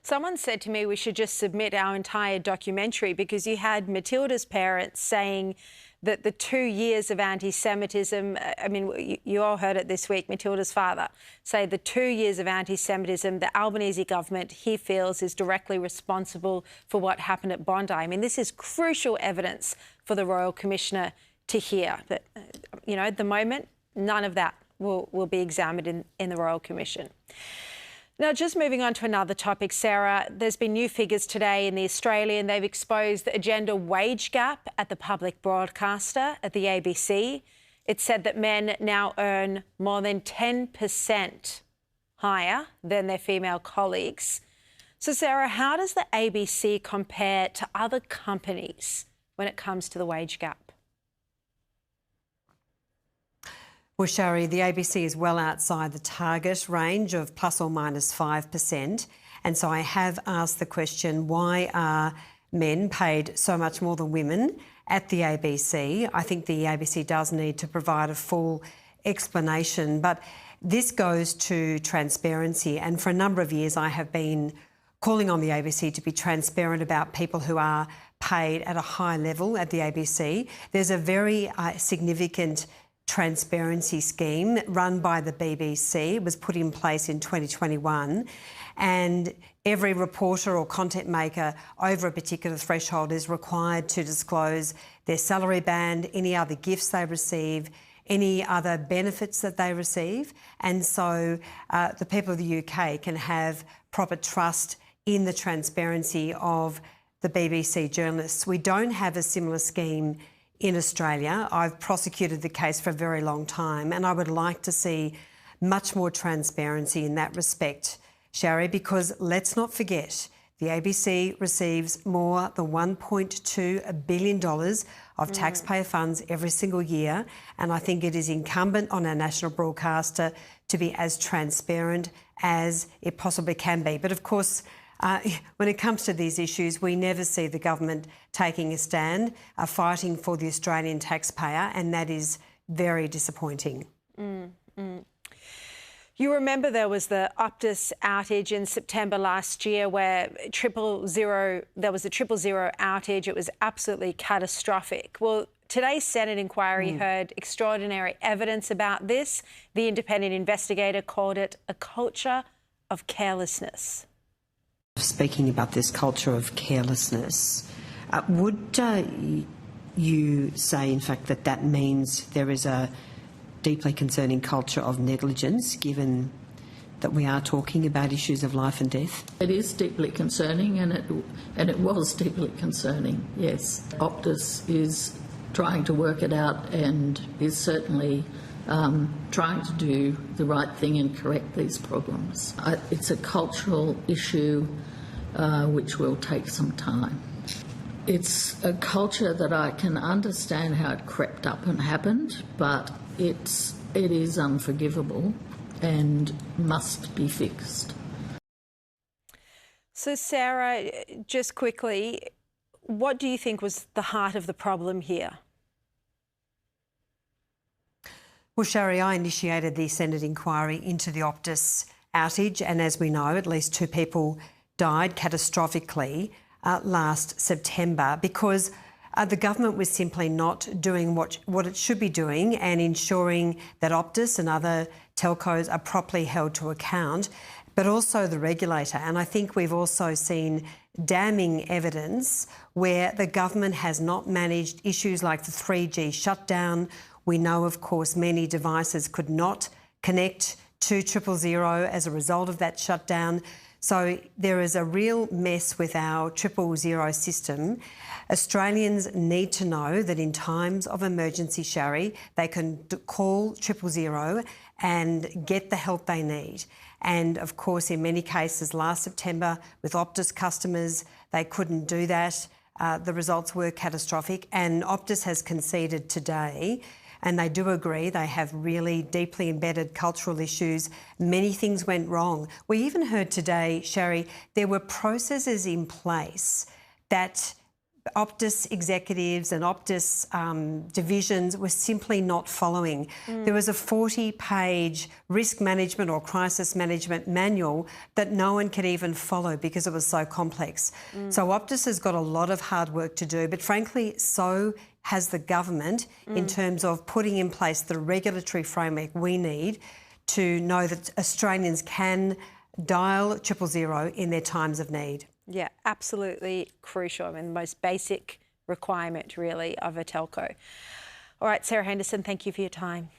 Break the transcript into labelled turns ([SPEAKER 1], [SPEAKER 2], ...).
[SPEAKER 1] Someone said to me we should just submit our entire documentary because you had Matilda's parents saying that the 2 years of anti-Semitism, I mean, you all heard it this week, Matilda's father say the 2 years of anti-Semitism, the Albanese government, he feels, is directly responsible for what happened at Bondi. I mean, this is crucial evidence for the Royal Commissioner to hear. But, you know, at the moment, none of that will be examined in the Royal Commission. Now, just moving on to another topic, Sarah, there's been new figures today in The Australian. They've exposed the gender wage gap at the public broadcaster, at the ABC. It said that men now earn more than 10% higher than their female colleagues. So, Sarah, how does the ABC compare to other companies when it comes to the wage gap?
[SPEAKER 2] Well, Sharri, the ABC is well outside the target range of plus or minus 5%. And so I have asked the question, why are men paid so much more than women at the ABC? I think the ABC does need to provide a full explanation. But this goes to transparency. And for a number of years, I have been calling on the ABC to be transparent about people who are paid at a high level at the ABC. There's a very significant transparency scheme run by the BBC. It was put in place in 2021, and every reporter or content maker over a particular threshold is required to disclose their salary band, any other gifts they receive, any other benefits that they receive. And so the people of the UK can have proper trust in the transparency of the BBC journalists. We don't have a similar scheme in Australia. I've prosecuted the case for a very long time, and I would like to see much more transparency in that respect, Sharri, because let's not forget, the ABC receives more than $1.2 billion of taxpayer funds every single year, and I think it is incumbent on our national broadcaster to be as transparent as it possibly can be. But of course, when it comes to these issues, we never see the government taking a stand, fighting for the Australian taxpayer, and that is very disappointing.
[SPEAKER 1] You remember there was the Optus outage in September last year where there was a 000 outage. It was absolutely catastrophic. Well, today's Senate inquiry heard extraordinary evidence about this. The independent investigator called it a culture of carelessness.
[SPEAKER 2] Speaking about this culture of carelessness, would you say, in fact, that means there is a deeply concerning culture of negligence, given that we are talking about issues of life and death?
[SPEAKER 3] It is deeply concerning, and it was deeply concerning, yes. Optus is trying to work it out and is certainly trying to do the right thing and correct these problems. It's a cultural issue which will take some time. It's a culture that I can understand how it crept up and happened, but it is unforgivable and must be fixed.
[SPEAKER 1] So, Sarah, just quickly, what do you think was the heart of the problem here?
[SPEAKER 2] Well, Sharri, I initiated the Senate inquiry into the Optus outage, and as we know, at least 2 people died catastrophically last September because the government was simply not doing what it should be doing and ensuring that Optus and other telcos are properly held to account, but also the regulator. And I think we've also seen damning evidence where the government has not managed issues like the 3G shutdown. We know, of course, many devices could not connect to 000 as a result of that shutdown. So there is a real mess with our 000 system. Australians need to know that in times of emergency, Sharri, they can call 000 and get the help they need. And of course, in many cases last September with Optus customers, they couldn't do that. The results were catastrophic, and Optus has conceded today, and they do agree they have really deeply embedded cultural issues. Many things went wrong. We even heard today, Sharri, there were processes in place that Optus executives and Optus divisions were simply not following. There was a 40-page risk management or crisis management manual that no one could even follow because it was so complex. So Optus has got a lot of hard work to do, but frankly, so has the government in terms of putting in place the regulatory framework we need to know that Australians can dial 000 in their times of need.
[SPEAKER 1] Yeah, absolutely crucial. I mean, the most basic requirement, really, of a telco. All right, Sarah Henderson, thank you for your time.